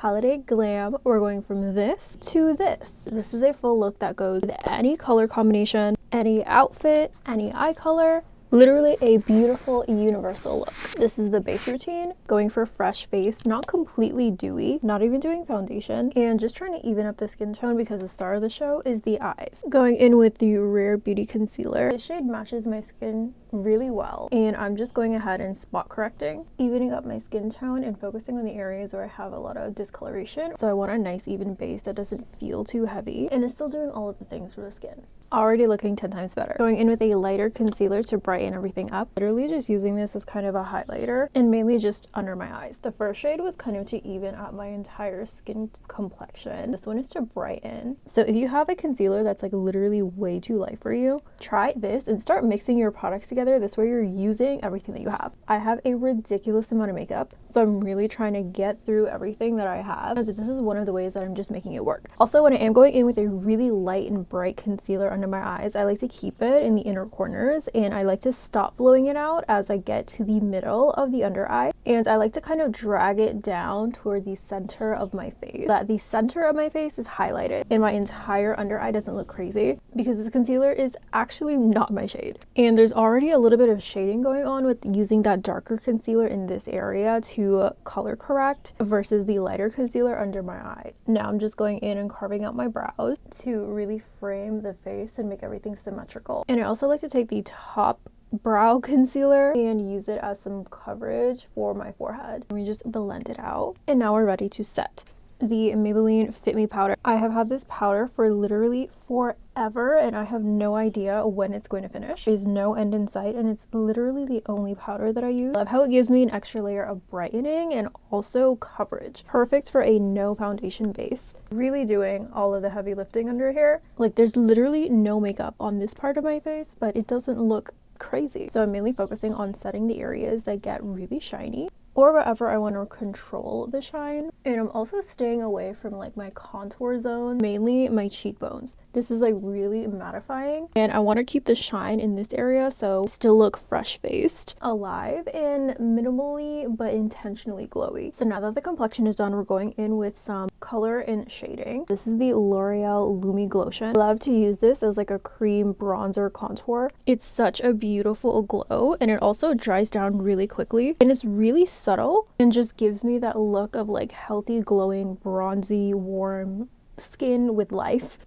Holiday Glam. We're going from this to this. This is a full look that goes with any color combination, any outfit, any eye color. Literally a beautiful universal look. This is the base routine, going for fresh face, not completely dewy, not even doing foundation, and just trying to even up the skin tone because the star of the show is the eyes. Going in with the Rare Beauty Concealer. This shade matches my skin really well, and I'm just going ahead and spot correcting, evening up my skin tone and focusing on the areas where I have a lot of discoloration. So I want a nice even base that doesn't feel too heavy and is still doing all of the things for the skin. Already looking 10 times better. Going in with a lighter concealer to brighten everything up. Literally just using this as kind of a highlighter and mainly just under my eyes. The first shade was kind of to even out my entire skin complexion. This one is to brighten. So if you have a concealer that's like literally way too light for you, try this and start mixing your products together. This way you're using everything that you have. I have a ridiculous amount of makeup, so I'm really trying to get through everything that I have. And this is one of the ways that I'm just making it work. Also, when I am going in with a really light and bright concealer under my eyes, I like to keep it in the inner corners, and I like to stop blowing it out as I get to the middle of the under eye, and I like to kind of drag it down toward the center of my face, that the center of my face is highlighted and my entire under eye doesn't look crazy, because this concealer is actually not my shade. And there's already a little bit of shading going on with using that darker concealer in this area to color correct versus the lighter concealer under my eye. Now I'm just going in and carving out my brows to really frame the face and make everything symmetrical. And I also like to take the top brow concealer and use it as some coverage for my forehead. And we just blend it out. And now we're ready to set. The Maybelline Fit Me powder. I have had this powder for literally forever and I have no idea when it's going to finish. There's no end in sight and it's literally the only powder that I use. I love how it gives me an extra layer of brightening and also coverage. Perfect for a no foundation base. Really doing all of the heavy lifting under here. Like, there's literally no makeup on this part of my face, but it doesn't look crazy. So I'm mainly focusing on setting the areas that get really shiny or wherever I want to control the shine. And I'm also staying away from like my contour zone, mainly my cheekbones. This is like really mattifying and I want to keep the shine in this area, so still look fresh faced, alive, and minimally but intentionally glowy. So now that the complexion is done, we're going in with some color and shading. This is the L'Oreal Lumi Glotion. I love to use this as like a cream bronzer contour. It's such a beautiful glow and it also dries down really quickly and it's really subtle and just gives me that look of like healthy, glowing, bronzy, warm skin with life.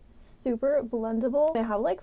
Super blendable. I have like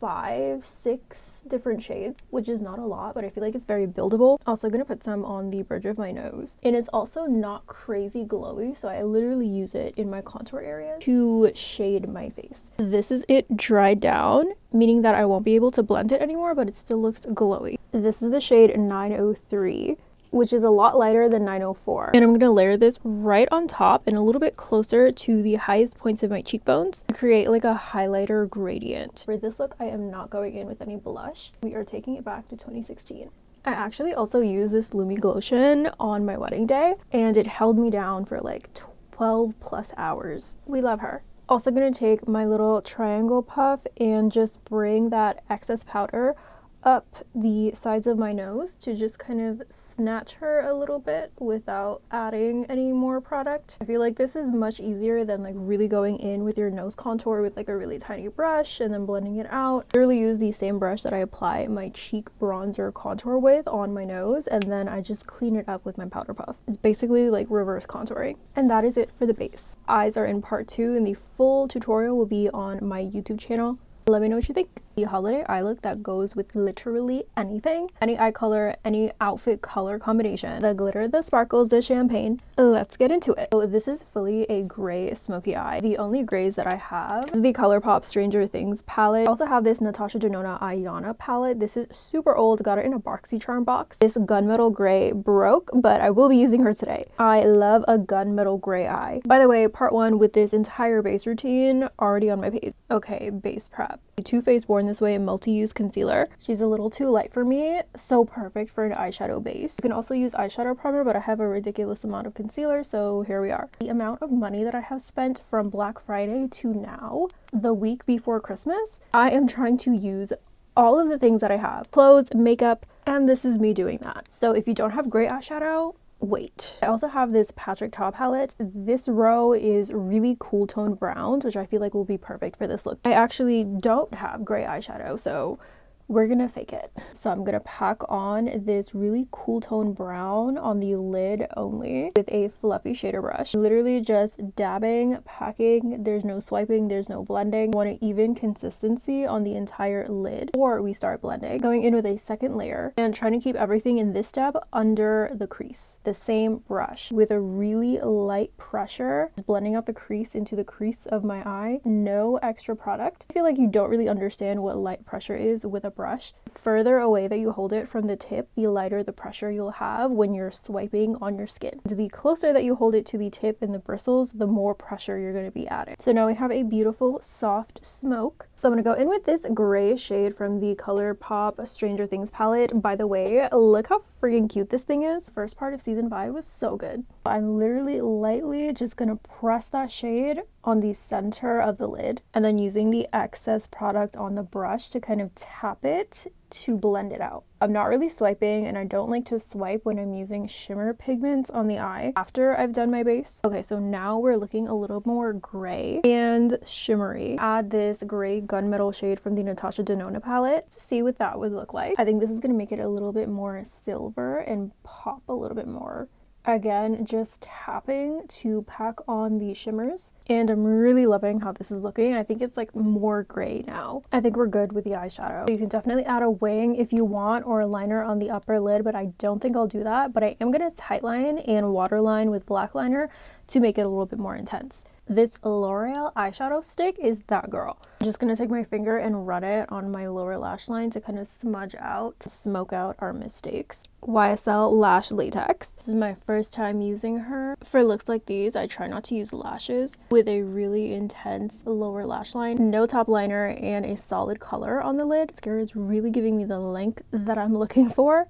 5-6 different shades, which is not a lot, but I feel like it's very buildable. Also gonna put some on the bridge of my nose, and it's also not crazy glowy, so I literally use it in my contour area to shade my face. This is it dried down, meaning that I won't be able to blend it anymore, but it still looks glowy. This is the shade 903, which is a lot lighter than 904. And I'm gonna layer this right on top and a little bit closer to the highest points of my cheekbones to create like a highlighter gradient. For this look, I am not going in with any blush. We are taking it back to 2016. I actually also used this Lumi Glotion on my wedding day and it held me down for like 12 plus hours. We love her. Also gonna take my little triangle puff and just bring that excess powder up the sides of my nose to just kind of snatch her a little bit without adding any more product. I feel like this is much easier than like really going in with your nose contour with like a really tiny brush and then blending it out. I literally use the same brush that I apply my cheek bronzer contour with on my nose, and then I just clean it up with my powder puff. It's basically like reverse contouring. And that is it for the base. Eyes are in part 2 and the full tutorial will be on my YouTube channel. Let me know what you think. The holiday eye look that goes with literally anything, any eye color, any outfit color combination, the glitter, the sparkles, the champagne. Let's get into it. So this is fully a gray smoky eye. The only grays that I have is the ColourPop Stranger Things palette. I also have this Natasha Denona Ayana palette. This is super old, got it in a BoxyCharm box. This gunmetal gray broke, but I will be using her today. I love a gunmetal gray eye. By the way, part 1 with this entire base routine already on my page. Okay, base prep. The Too Faced Born This Way multi-use concealer. She's a little too light for me, so perfect for an eyeshadow base. You can also use eyeshadow primer, but I have a ridiculous amount of concealer, so here we are. The amount of money that I have spent from Black Friday to now, the week before Christmas, I am trying to use all of the things that I have. Clothes, makeup, and this is me doing that. So if you don't have gray eyeshadow, wait. I also have this Patrick Ta palette. This row is really cool toned browns, which I feel like will be perfect for this look. I actually don't have gray eyeshadow, so we're gonna fake it. So I'm gonna pack on this really cool tone brown on the lid only with a fluffy shader brush. Literally just dabbing, packing. There's no swiping, there's no blending. I want an even consistency on the entire lid before we start blending. Going in with a second layer and trying to keep everything in this step under the crease. The same brush with a really light pressure, just blending out the crease into the crease of my eye. No extra product. I feel like you don't really understand what light pressure is with a brush. Further away that you hold it from the tip, the lighter the pressure you'll have when you're swiping on your skin. The closer that you hold it to the tip and the bristles, the more pressure you're going to be adding. So now we have a beautiful soft smoke. So I'm going to go in with this gray shade from the ColourPop Stranger Things palette. By the way, look how freaking cute this thing is. First part of season 5 was so good. I'm literally lightly just going to press that shade on the center of the lid and then using the excess product on the brush to kind of tap it to blend it out. I'm not really swiping, and I don't like to swipe when I'm using shimmer pigments on the eye after I've done my base. Okay, so now we're looking a little more gray and shimmery. Add this gray gunmetal shade from the Natasha Denona palette to see what that would look like. I think this is going to make it a little bit more silver and pop a little bit more. Again, just tapping to pack on the shimmers, and I'm really loving how this is looking. I think it's like more gray now. I think we're good with the eyeshadow. You can definitely add a wing if you want, or a liner on the upper lid, but I don't think I'll do that. But I am gonna tightline and waterline with black liner to make it a little bit more intense. This L'Oreal eyeshadow stick is that girl. I'm just gonna take my finger and run it on my lower lash line to kind of smudge out, smoke out our mistakes. YSL Lash Latex. This is my first time using her. For looks like these, I try not to use lashes with a really intense lower lash line. No top liner and a solid color on the lid. Mascara is really giving me the length that I'm looking for.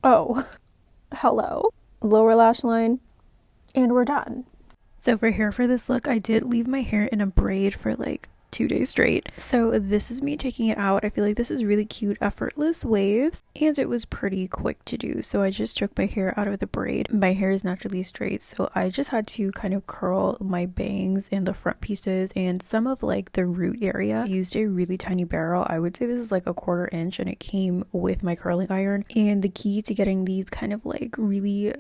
Oh, hello. Lower lash line, and we're done. So for hair for this look, I did leave my hair in a braid for like 2 days straight. So this is me taking it out. I feel like this is really cute, effortless waves, and it was pretty quick to do. So I just took my hair out of the braid. My hair is naturally straight, so I just had to kind of curl my bangs and the front pieces and some of like the root area. I used a really tiny barrel. I would say this is like a 1/4 inch, and it came with my curling iron. And the key to getting these kind of like really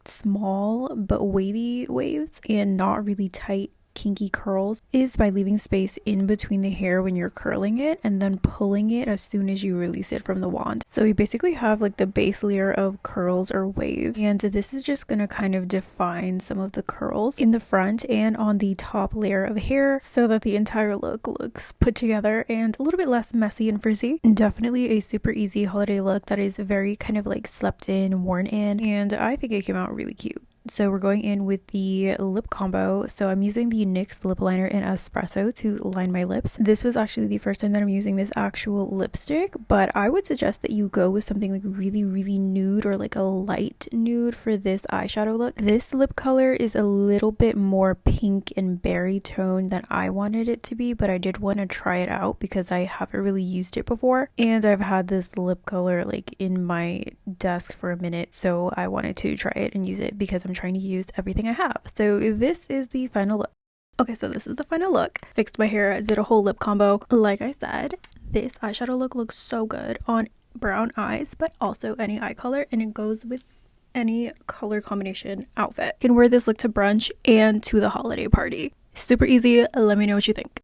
small but wavy waves and not really tight kinky curls is by leaving space in between the hair when you're curling it and then pulling it as soon as you release it from the wand. So you basically have like the base layer of curls or waves, and this is just gonna kind of define some of the curls in the front and on the top layer of hair so that the entire look looks put together and a little bit less messy and frizzy. And definitely a super easy holiday look that is very kind of like slept in, worn in, and I think it came out really cute. So we're going in with the lip combo. So I'm using the NYX lip liner in Espresso to line my lips. This was actually the first time that I'm using this actual lipstick, but I would suggest that you go with something like really nude or like a light nude for this eyeshadow look. This lip color is a little bit more pink and berry tone than I wanted it to be, but I did want to try it out because I haven't really used it before, and I've had this lip color like in my desk for a minute, so I wanted to try it and use it because I'm trying to use everything I have. So this is the final look. Okay, so this is the final look. Fixed my hair, did a whole lip combo. Like I said, this eyeshadow look looks so good on brown eyes, but also any eye color, and it goes with any color combination outfit. You can wear this look to brunch and to the holiday party. Super easy. Let me know what you think.